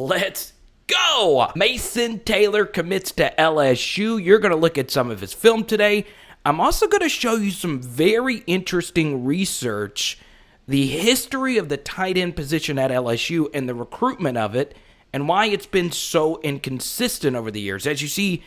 Let's go! Mason Taylor commits to LSU. You're going to look at some of his film today. I'm also going to show you some very interesting research, the history of the tight end position at LSU and the recruitment of it, and why it's been so inconsistent over the years. As you see,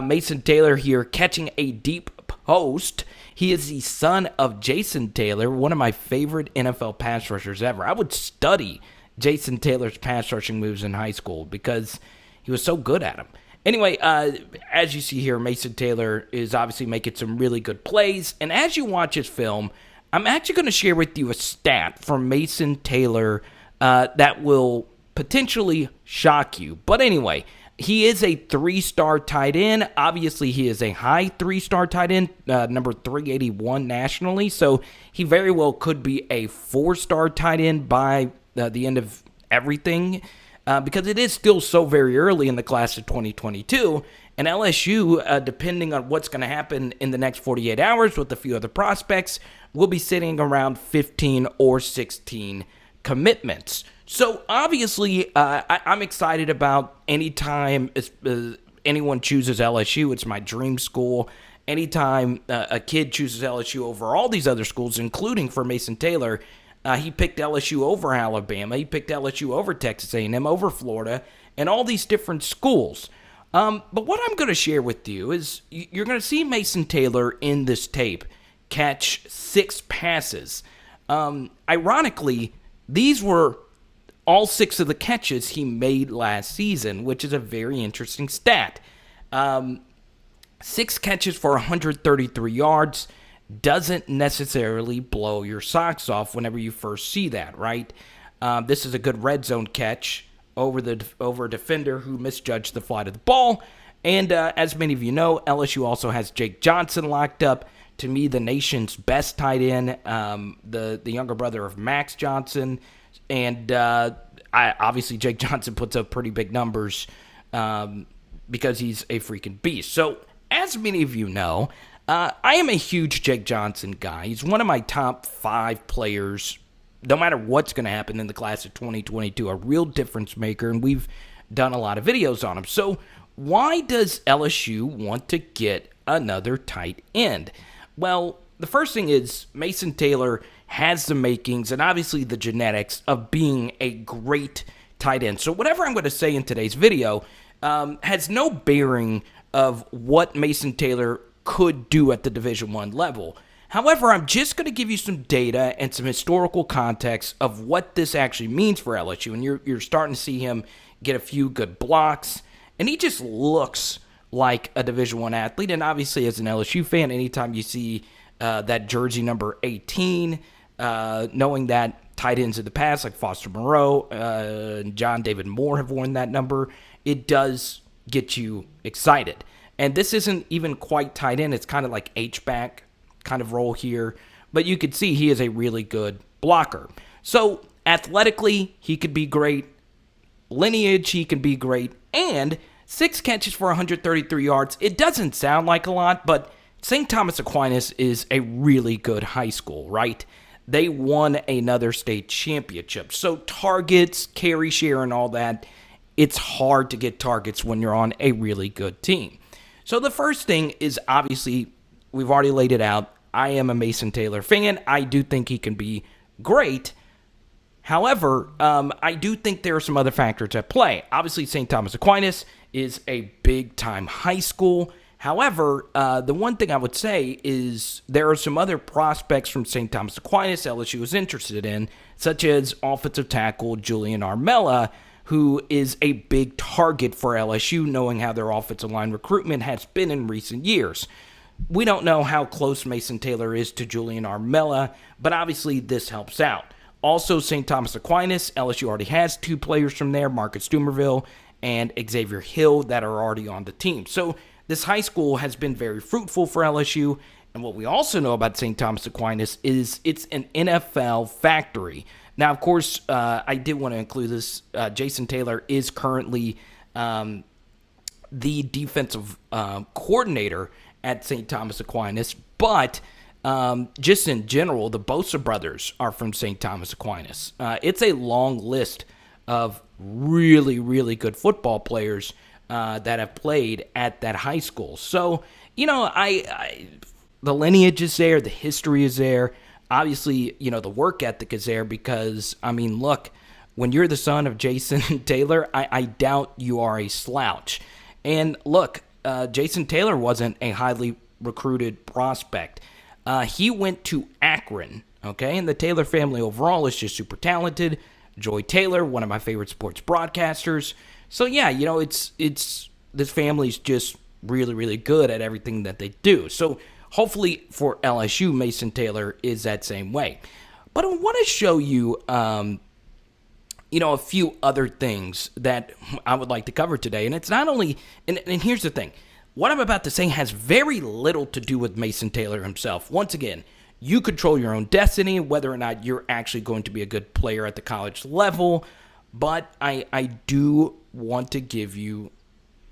Mason Taylor here catching a deep post. He is the son of Jason Taylor, one of my favorite NFL pass rushers ever. I would study Jason Taylor's pass rushing moves in high school because he was so good at them. Anyway, as you see here, Mason Taylor is obviously making some really good plays. And as you watch his film, I'm actually going to share with you a stat from Mason Taylor that will potentially shock you. But anyway, he is a 3-star tight end. Obviously, he is a high 3-star tight end, number 381 nationally. So he very well could be a 4-star tight end by the end of everything, because it is still so very early in the class of 2022. And LSU, depending on what's going to happen in the next 48 hours with a few other prospects, will be sitting around 15 or 16 commitments. So obviously, I'm excited about anytime anyone chooses LSU. It's my dream school. Anytime a kid chooses LSU over all these other schools, including for Mason Taylor, he picked LSU over Alabama. He picked LSU over Texas A&M, over Florida, and all these different schools. But what I'm going to share with you is you're going to see Mason Taylor in this tape catch 6 passes. Ironically, these were all 6 of the catches he made last season, which is a very interesting stat. 6 catches for 133 yards doesn't necessarily blow your socks off whenever you first see that, right? This is a good red zone catch over a defender who misjudged the flight of the ball. And as many of you know, LSU also has Jake Johnson locked up. To me, the nation's best tight end, the younger brother of Max Johnson. And obviously Jake Johnson puts up pretty big numbers because he's a freaking beast. So as many of you know, I am a huge Jake Johnson guy. He's one of my top 5 players, no matter what's going to happen in the class of 2022, a real difference maker, and we've done a lot of videos on him. So why does LSU want to get another tight end? Well, the first thing is Mason Taylor has the makings and obviously the genetics of being a great tight end. So whatever I'm going to say in today's video has no bearing of what Mason Taylor could do at the Division I level. However, I'm just going to give you some data and some historical context of what this actually means for LSU. And you're starting to see him get a few good blocks. And he just looks like a Division I athlete. And obviously, as an LSU fan, anytime you see that jersey number 18, knowing that tight ends in the past, like Foster Moreau and John David Moore have worn that number, it does get you excited. And this isn't even quite tight end. It's kind of like H-back kind of role here. But you could see he is a really good blocker. So athletically, he could be great. Lineage, he can be great. And 6 catches for 133 yards. It doesn't sound like a lot, but St. Thomas Aquinas is a really good high school, right? They won another state championship. So targets, carry share, and all that, it's hard to get targets when you're on a really good team. So the first thing is, obviously, we've already laid it out. I am a Mason Taylor fan. I do think he can be great. However, I do think there are some other factors at play. Obviously, St. Thomas Aquinas is a big-time high school. However, the one thing I would say is there are some other prospects from St. Thomas Aquinas LSU is interested in, such as offensive tackle Julian Armella, who is a big target for LSU, knowing how their offensive line recruitment has been in recent years. We don't know how close Mason Taylor is to Julian Armella, but obviously this helps out. Also, St. Thomas Aquinas, LSU already has 2 players from there, Marcus Dumerville and Xavier Hill, that are already on the team. So this high school has been very fruitful for LSU. And what we also know about St. Thomas Aquinas is it's an NFL factory. Now, of course, I did want to include this. Jason Taylor is currently the defensive coordinator at St. Thomas Aquinas, but just in general, the Bosa brothers are from St. Thomas Aquinas. It's a long list of really, really good football players that have played at that high school. So, the lineage is there, the history is there. Obviously, the work ethic is there because, look, when you're the son of Jason Taylor, I doubt you are a slouch. And look, Jason Taylor wasn't a highly recruited prospect. He went to Akron, okay? And the Taylor family overall is just super talented. Joy Taylor, one of my favorite sports broadcasters. So yeah, it's this family's just really, really good at everything that they do. So hopefully for LSU, Mason Taylor is that same way. But I want to show you, a few other things that I would like to cover today. And it's not only, and here's the thing. What I'm about to say has very little to do with Mason Taylor himself. Once again, you control your own destiny, whether or not you're actually going to be a good player at the college level. But I do want to give you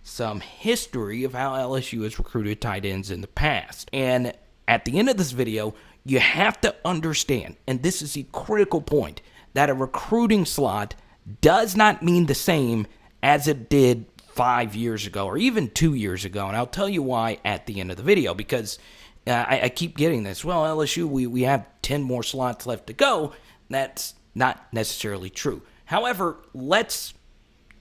some history of how LSU has recruited tight ends in the past. And at the end of this video, you have to understand, and this is the critical point, that a recruiting slot does not mean the same as it did 5 years ago or even 2 years ago. And I'll tell you why at the end of the video, because I keep getting this. Well, LSU, we have 10 more slots left to go. That's not necessarily true. However,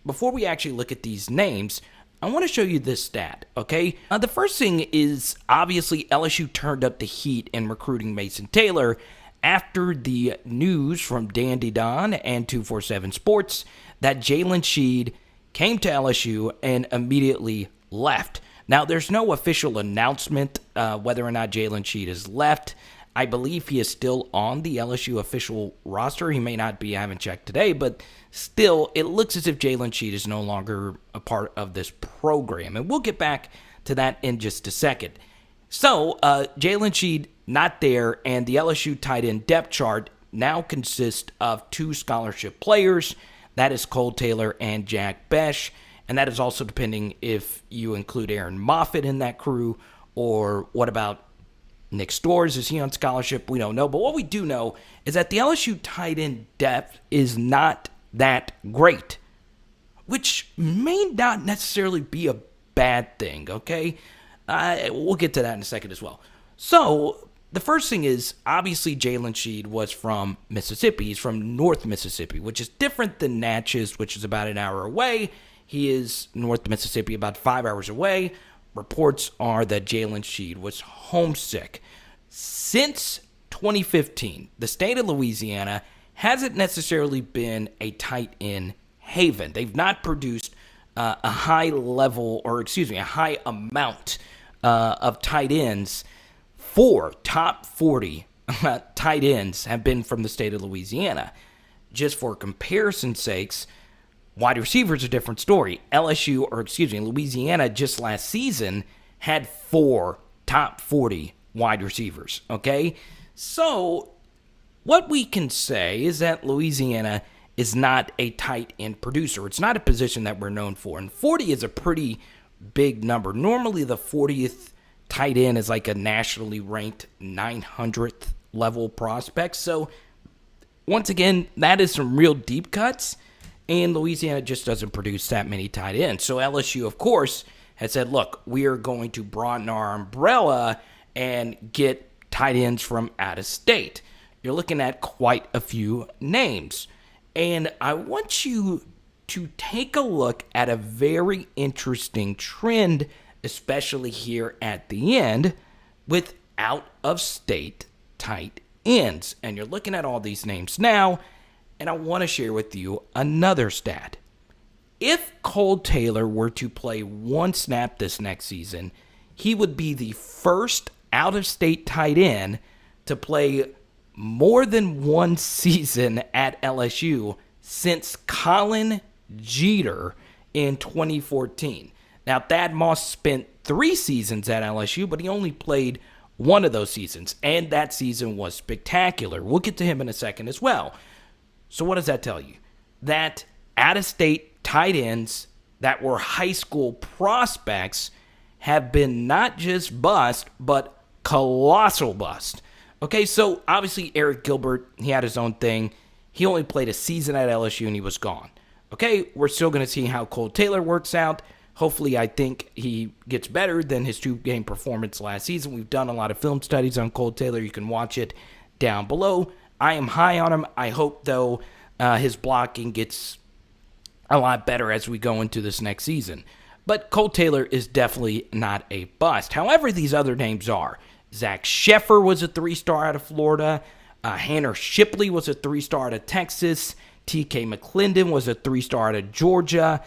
before we actually look at these names, I want to show you this stat, okay? The first thing is, obviously, LSU turned up the heat in recruiting Mason Taylor after the news from Dandy Don and 247 Sports that Jalen Shead came to LSU and immediately left. Now, there's no official announcement whether or not Jalen Shead has left. I believe he is still on the LSU official roster. He may not be, I haven't checked today, but still, it looks as if Jalen Shead is no longer a part of this program. And we'll get back to that in just a second. So, Jalen Shead not there, and the LSU tight end depth chart now consists of 2 scholarship players. That is Kole Taylor and Jack Bech. And that is also depending if you include Aaron Moffitt in that crew, or what about Nick Storrs? Is he on scholarship? We don't know. But what we do know is that the LSU tight end depth is not that great, which may not necessarily be a bad thing, okay? We'll get to that in a second as well. So, the first thing is, obviously, Jalen Shead was from Mississippi. He's from North Mississippi, which is different than Natchez, which is about an hour away. He is North Mississippi, about 5 hours away. Reports are that Jalen Shead was homesick. Since 2015, the state of Louisiana hasn't necessarily been a tight end haven. They've not produced a high amount of tight ends. 4 top 40 tight ends have been from the state of Louisiana. Just for comparison's sakes, wide receivers are a different story. Louisiana just last season had 4 top 40 wide receivers, okay? So, what we can say is that Louisiana is not a tight end producer. It's not a position that we're known for. And 40 is a pretty big number. Normally, the 40th tight end is like a nationally ranked 900th level prospect. So, once again, that is some real deep cuts. And Louisiana just doesn't produce that many tight ends. So LSU, of course, has said, look, we are going to broaden our umbrella and get tight ends from out of state. You're looking at quite a few names. And I want you to take a look at a very interesting trend, especially here at the end, with out-of-state tight ends. And you're looking at all these names now, and I want to share with you another stat. If Kole Taylor were to play 1 snap this next season, he would be the first out-of-state tight end to play more than 1 season at LSU since Colin Jeter in 2014. Now, Thad Moss spent 3 seasons at LSU, but he only played 1 of those seasons, and that season was spectacular. We'll get to him in a second as well. So what does that tell you? That out-of-state tight ends that were high school prospects have been not just bust, but colossal bust. Okay, so obviously Eric Gilbert, he had his own thing. He only played a season at LSU and he was gone. Okay, we're still going to see how Kole Taylor works out. Hopefully, I think he gets better than his 2-game performance last season. We've done a lot of film studies on Kole Taylor. You can watch it down below. I am high on him. I hope, though, his blocking gets a lot better as we go into this next season. But Kole Taylor is definitely not a bust. However, these other names are. Zach Sheffer was a 3-star out of Florida. Hannah Shipley was a 3-star out of Texas. T.K. McClendon was a 3-star out of Georgia.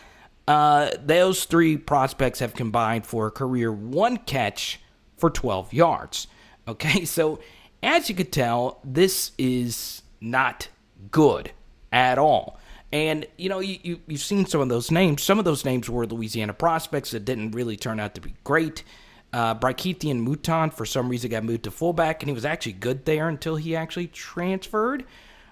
Those 3 prospects have combined for a career 1 catch for 12 yards. Okay, so as you could tell, this is not good at all. And, you've seen some of those names. Some of those names were Louisiana prospects that didn't really turn out to be great. Brykethian Mouton, for some reason, got moved to fullback, and he was actually good there until he actually transferred.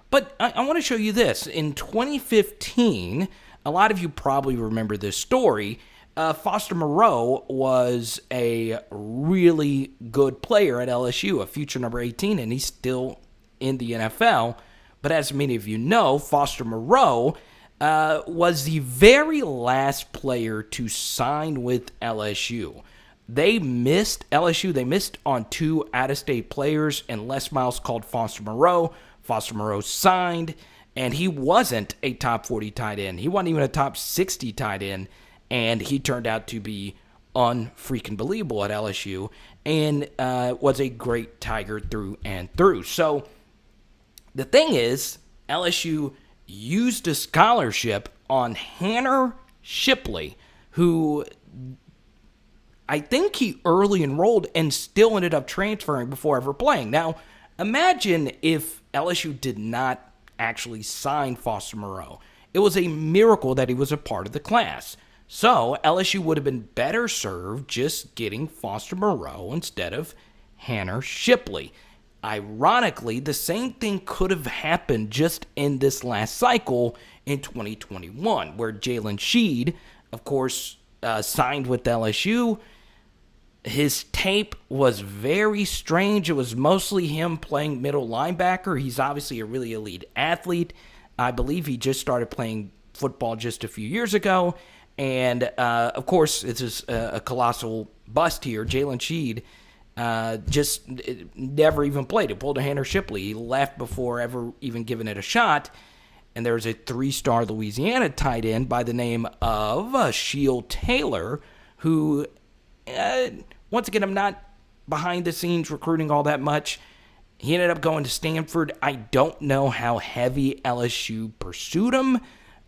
But I want to show you this. In 2015, a lot of you probably remember this story. Foster Moreau was a really good player at LSU, a future number 18, and he's still in the NFL. But as many of you know, Foster Moreau was the very last player to sign with LSU. They missed on 2 out-of-state players, and Les Miles called Foster Moreau. Foster Moreau signed, and he wasn't a top 40 tight end. He wasn't even a top 60 tight end, and he turned out to be unfreaking believable at LSU and was a great Tiger through and through. So the thing is, LSU used a scholarship on Hannah Shipley, who I think he early enrolled and still ended up transferring before ever playing. Now, imagine if LSU did not actually sign Foster Moreau. It was a miracle that he was a part of the class. So LSU would have been better served just getting Foster Moreau instead of Hannah Shipley. Ironically, the same thing could have happened just in this last cycle in 2021, where Jalen Shead, of course, signed with LSU. His tape was very strange. It was mostly him playing middle linebacker. He's obviously a really elite athlete. I believe he just started playing football just a few years ago. And, of course, this is a colossal bust here. Jalen Shead just never even played. He pulled a Hannah Shipley. He left before ever even giving it a shot. And there's a 3-star Louisiana tight end by the name of Kole Taylor, who, once again, I'm not behind the scenes recruiting all that much. He ended up going to Stanford. I don't know how heavy LSU pursued him.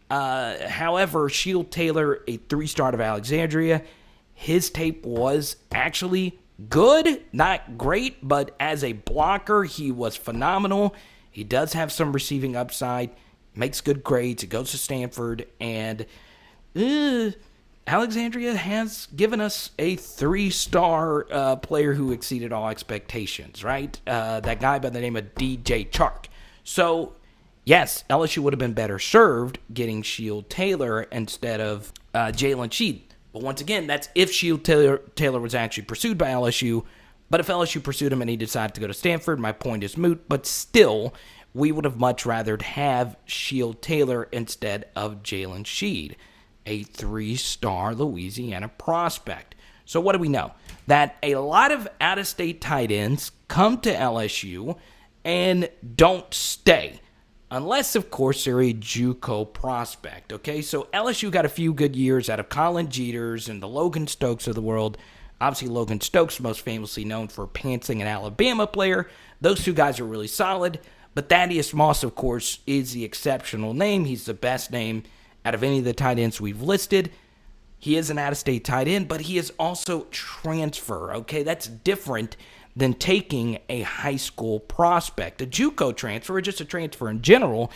However, Kole Taylor, a 3-star of Alexandria, his tape was actually good, not great, but as a blocker, he was phenomenal. He does have some receiving upside, makes good grades. He goes to Stanford, and Alexandria has given us a 3-star player who exceeded all expectations, right? That guy by the name of DJ Chark. So, yes, LSU would have been better served getting Kole Taylor instead of Jalen Shead. But once again, that's if Kole Taylor was actually pursued by LSU. But if LSU pursued him and he decided to go to Stanford, my point is moot. But still, we would have much rather have Kole Taylor instead of Jalen Shead, a 3-star Louisiana prospect. So what do we know? That a lot of out-of-state tight ends come to LSU and don't stay. Unless, of course, they're a JUCO prospect, okay? So LSU got a few good years out of Colin Jeters and the Logan Stokes of the world. Obviously, Logan Stokes, most famously known for pantsing an Alabama player. Those 2 guys are really solid. But Thaddeus Moss, of course, is the exceptional name. He's the best name out of any of the tight ends we've listed. He is an out-of-state tight end, but he is also transfer, okay? That's different than taking a high school prospect. A JUCO transfer, or just a transfer in general,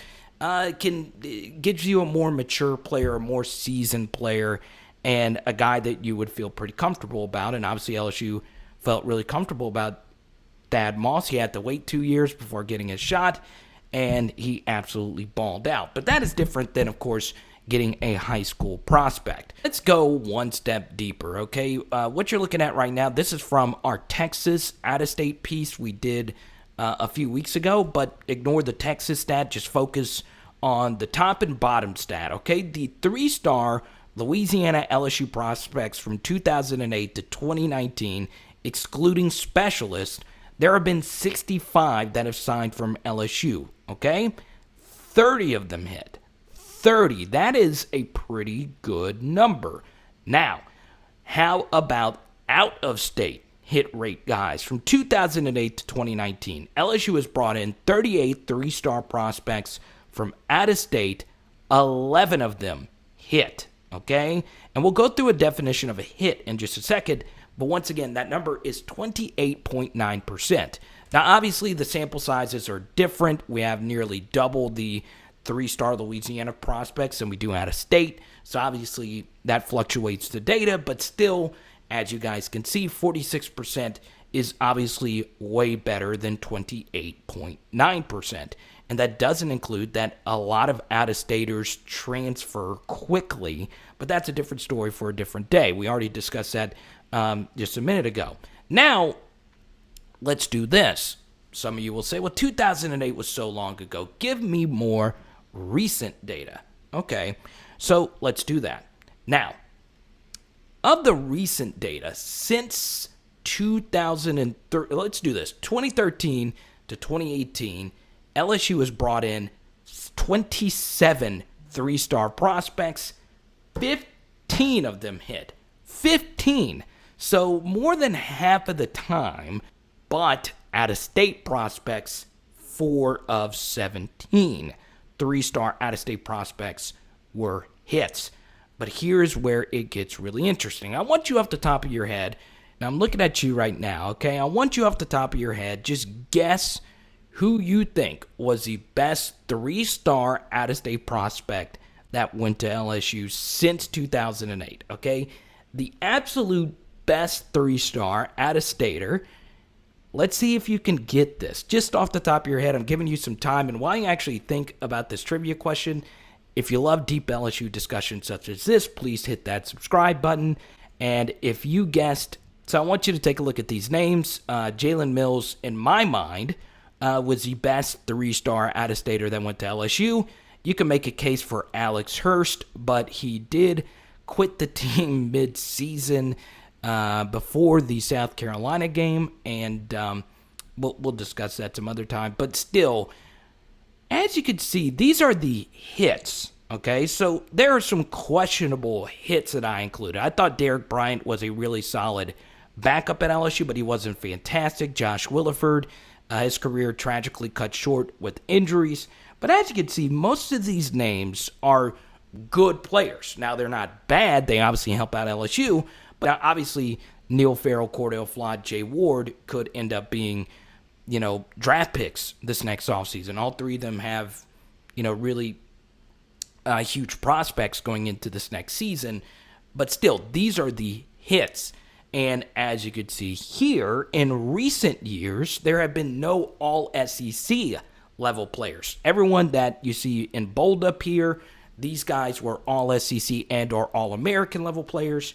gives you a more mature player, a more seasoned player, and a guy that you would feel pretty comfortable about. And obviously LSU felt really comfortable about Thad Moss. He had to wait 2 years before getting his shot, and he absolutely balled out. But that is different than, of course, getting a high school prospect. Let's go one step deeper, okay? What you're looking at right now, this is from our Texas out-of-state piece we did a few weeks ago, but ignore the Texas stat. Just focus on the top and bottom stat, okay? The 3-star Louisiana LSU prospects from 2008 to 2019, excluding specialists, there have been 65 that have signed from LSU, okay? 30 of them hit. 30. That is a pretty good number. Now, how about out-of-state hit rate guys? From 2008 to 2019, LSU has brought in 38 3-star prospects from out-of-state. 11 of them hit, okay? And we'll go through a definition of a hit in just a second, but once again, that number is 28.9%. Now, obviously, the sample sizes are different. We have nearly double the 3-star Louisiana prospects than we do out-of-state, so obviously that fluctuates the data, but still, as you guys can see, 46% is obviously way better than 28.9%. And that doesn't include that a lot of out-of-staters transfer quickly, but that's a different story for a different day. We already discussed that just a minute ago. Now, let's do this. Some of you will say, well, 2008 was so long ago. Give me more recent data. Okay, so let's do that. Now, of the recent data since 2013, let's do this, 2013 to 2018, LSU has brought in 27 3-star prospects. 15 of them hit. 15. So more than half of the time, but out-of-state prospects, 4 of 17. 3-star out-of-state prospects were hits. But here's where it gets really interesting. I want you off the top of your head, and I'm looking at you right now, okay? I want you off the top of your head, just guess who you think was the best 3-star out-of-state prospect that went to LSU since 2008, okay? The absolute best 3-star out-of-stater. Let's see if you can get this. Just off the top of your head, I'm giving you some time. And while you actually think about this trivia question, if you love deep LSU discussions such as this, please hit that subscribe button. And if you guessed, so I want you to take a look at these names. Jalen Mills, in my mind, was the best 3-star out-of-stater that went to LSU. You can make a case for Alex Hurst, but he did quit the team mid-season before the South Carolina game, and we'll discuss that some other time. But still, as you can see, these are the hits, okay? So there are some questionable hits that I included. I thought Derek Bryant was a really solid backup at LSU, but he wasn't fantastic. Josh Williford, his career tragically cut short with injuries. But as you can see, most of these names are good players. Now, they're not bad. They obviously help out LSU. But obviously, Neil Farrell, Cordell Flott, Jay Ward could end up being, draft picks this next offseason. All three of them have, really huge prospects going into this next season. But still, these are the hits. And as you could see here, in recent years, there have been no all-SEC level players. Everyone that you see in bold up here, these guys were all-SEC and or all-American level players.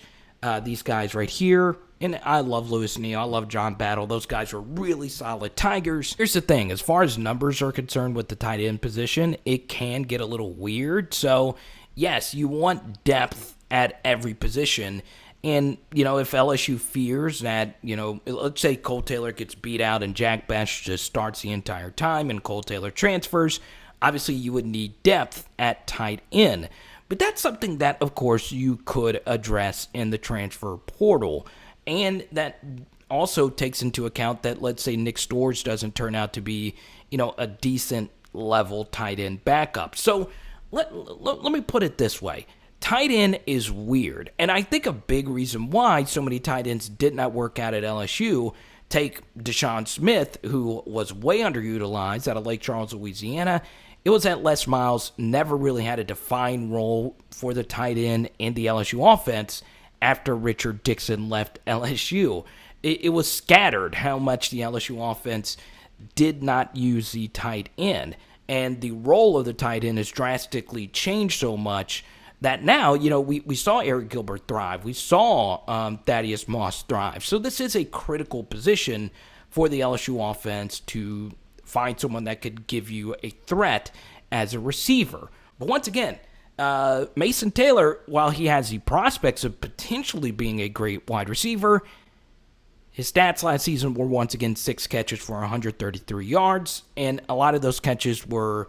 These guys right here, and I love Lewis Neal, I love John Battle. Those guys are really solid Tigers. Here's the thing, as far as numbers are concerned with the tight end position, it can get a little weird. So, yes, you want depth at every position. And, if LSU fears that, let's say Kole Taylor gets beat out and Jack Bech just starts the entire time and Kole Taylor transfers, obviously you would need depth at tight end. But that's something that, of course, you could address in the transfer portal. And that also takes into account that, let's say, Nick Storrs doesn't turn out to be, a decent level tight end backup. So let me put it this way. Tight end is weird. And I think a big reason why so many tight ends did not work out at LSU, take Deshaun Smith, who was way underutilized out of Lake Charles, Louisiana. It was that Les Miles never really had a defined role for the tight end in the LSU offense after Richard Dixon left LSU. It was scattered how much the LSU offense did not use the tight end. And the role of the tight end has drastically changed so much that now, we saw Eric Gilbert thrive. We saw Thaddeus Moss thrive. So this is a critical position for the LSU offense to find someone that could give you a threat. as a receiver. But once again, Mason Taylor, while he has the prospects of potentially being a great wide receiver, his stats last season were once again 6 catches for 133 yards, and a lot of those catches were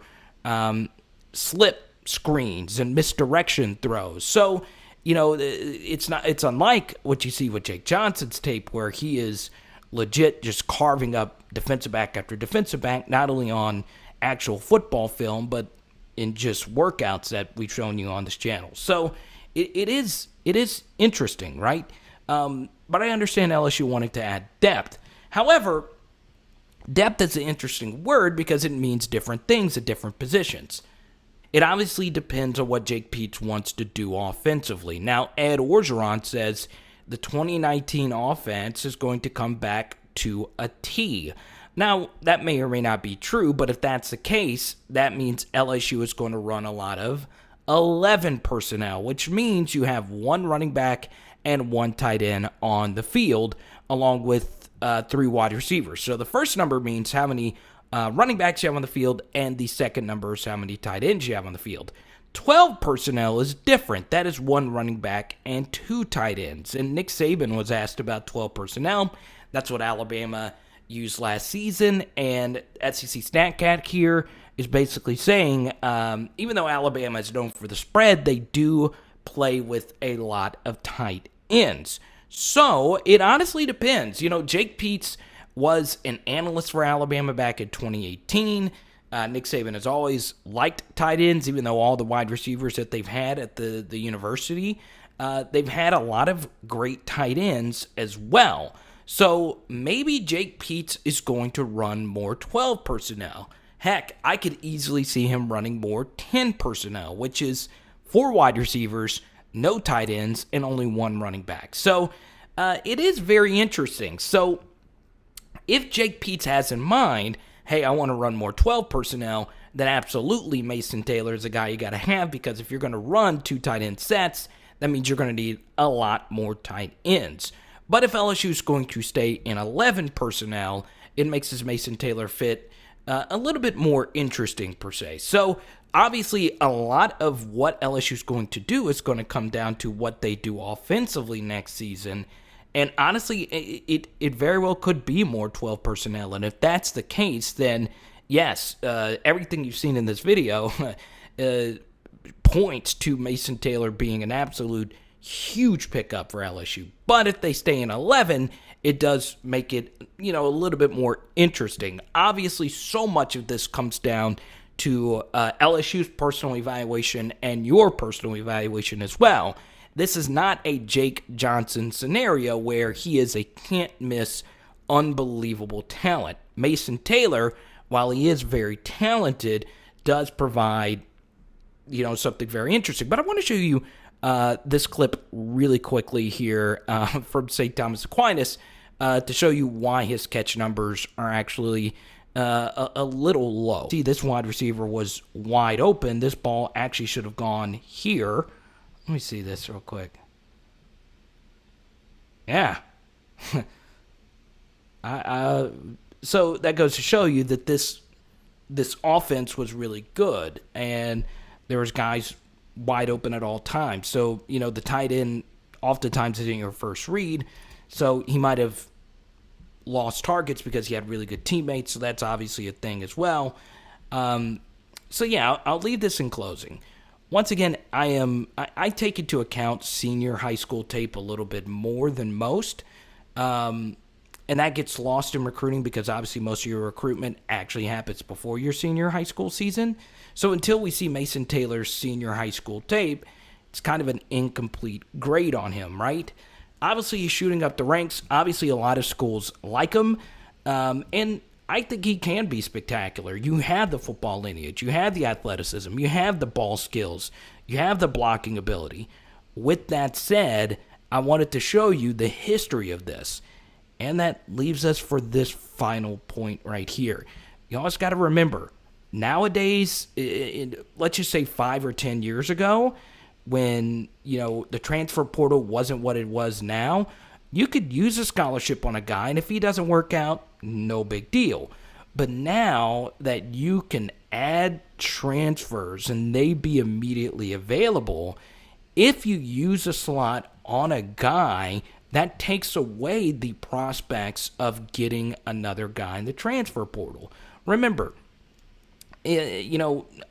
slip screens and misdirection throws. So, it's unlike what you see with Jake Johnson's tape, where he is legit just carving up defensive back after defensive back, not only on actual football film, but in just workouts that we've shown you on this channel. So it is interesting, right? But I understand LSU wanting to add depth. However, depth is an interesting word because it means different things at different positions. It obviously depends on what Jake Peetz wants to do offensively. Now, Ed Orgeron says the 2019 offense is going to come back to a T. Now, that may or may not be true, but if that's the case, that means LSU is going to run a lot of 11 personnel, which means you have 1 running back and 1 tight end on the field, along with 3 wide receivers. So the first number means how many running backs you have on the field, and the second number is how many tight ends you have on the field. 12 personnel is different. That is 1 running back and 2 tight ends. And Nick Saban was asked about 12 personnel. That's what Alabama used last season, and SEC StatCat here is basically saying, even though Alabama is known for the spread, they do play with a lot of tight ends. So it honestly depends. Jake Peetz was an analyst for Alabama back in 2018. Nick Saban has always liked tight ends, even though all the wide receivers that they've had at the university, they've had a lot of great tight ends as well. So maybe Jake Peetz is going to run more 12 personnel. Heck, I could easily see him running more 10 personnel, which is 4 wide receivers, no tight ends, and only 1 running back. So it is very interesting. So if Jake Peetz has in mind, hey, I want to run more 12 personnel, then absolutely Mason Taylor is a guy you got to have, because if you're going to run 2 tight end sets, that means you're going to need a lot more tight ends. But if LSU is going to stay in 11 personnel, it makes this Mason Taylor fit a little bit more interesting per se. So obviously a lot of what LSU is going to do is going to come down to what they do offensively next season. And honestly, it very well could be more 12 personnel. And if that's the case, then yes, everything you've seen in this video points to Mason Taylor being an absolute huge pickup for LSU. But if they stay in 11, it does make it, a little bit more interesting. Obviously, so much of this comes down to LSU's personal evaluation and your personal evaluation as well. This is not a Jake Johnson scenario where he is a can't-miss, unbelievable talent. Mason Taylor, while he is very talented, does provide, something very interesting. But I want to show you this clip really quickly here from St. Thomas Aquinas to show you why his catch numbers are actually a little low. See, this wide receiver was wide open. This ball actually should have gone here. Let me see this real quick. Yeah. So that goes to show you that this offense was really good, and there was guys wide open at all times. So, the tight end oftentimes isn't your first read, so he might have lost targets because he had really good teammates, so that's obviously a thing as well. So yeah, I'll leave this in closing. Once again, I take into account senior high school tape a little bit more than most, and that gets lost in recruiting because obviously most of your recruitment actually happens before your senior high school season. So until we see Mason Taylor's senior high school tape, it's kind of an incomplete grade on him, right? Obviously, he's shooting up the ranks. Obviously, a lot of schools like him, and I think he can be spectacular. You have the football lineage. You have the athleticism. You have the ball skills. You have the blocking ability. With that said, I wanted to show you the history of this. And that leaves us for this final point right here. You always got to remember, nowadays, let's just say 5 or 10 years ago, when, the transfer portal wasn't what it was now, you could use a scholarship on a guy, and if he doesn't work out, no big deal. But now that you can add transfers and they be immediately available, if you use a slot on a guy, that takes away the prospects of getting another guy in the transfer portal. Remember,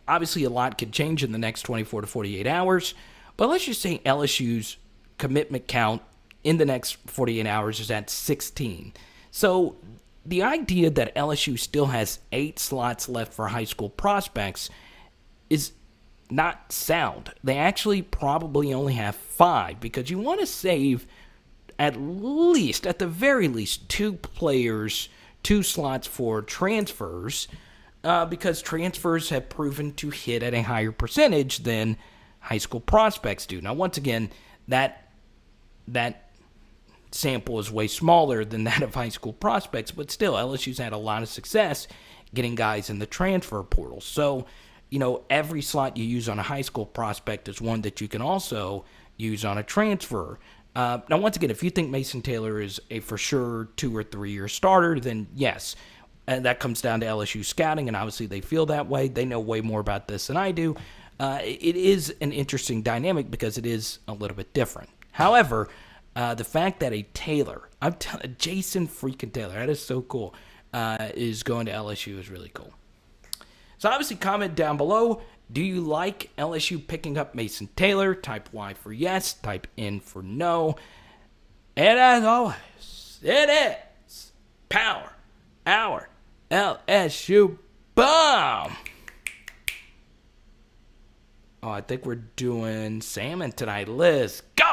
obviously a lot could change in the next 24 to 48 hours, but let's just say LSU's commitment count in the next 48 hours is at 16. So the idea that LSU still has 8 slots left for high school prospects is not sound. They actually probably only have 5 because you want to save at the very least 2 slots for transfers, because transfers have proven to hit at a higher percentage than high school prospects do. Now, once again, that sample is way smaller than that of high school prospects, but still, LSU's had a lot of success getting guys in the transfer portal. So, every slot you use on a high school prospect is one that you can also use on a transfer. Now, once again, if you think Mason Taylor is a for sure 2 or 3 year starter, then yes. And that comes down to LSU scouting, and obviously they feel that way. They know way more about this than I do. It is an interesting dynamic because it is a little bit different. However, the fact that a Taylor, Jason freaking Taylor, that is so cool, is going to LSU is really cool. So obviously comment down below. Do you like LSU picking up Mason Taylor? Type Y for yes. Type N for no. And as always, it is Power Hour LSU Bomb. Oh, I think we're doing salmon tonight. Let's go.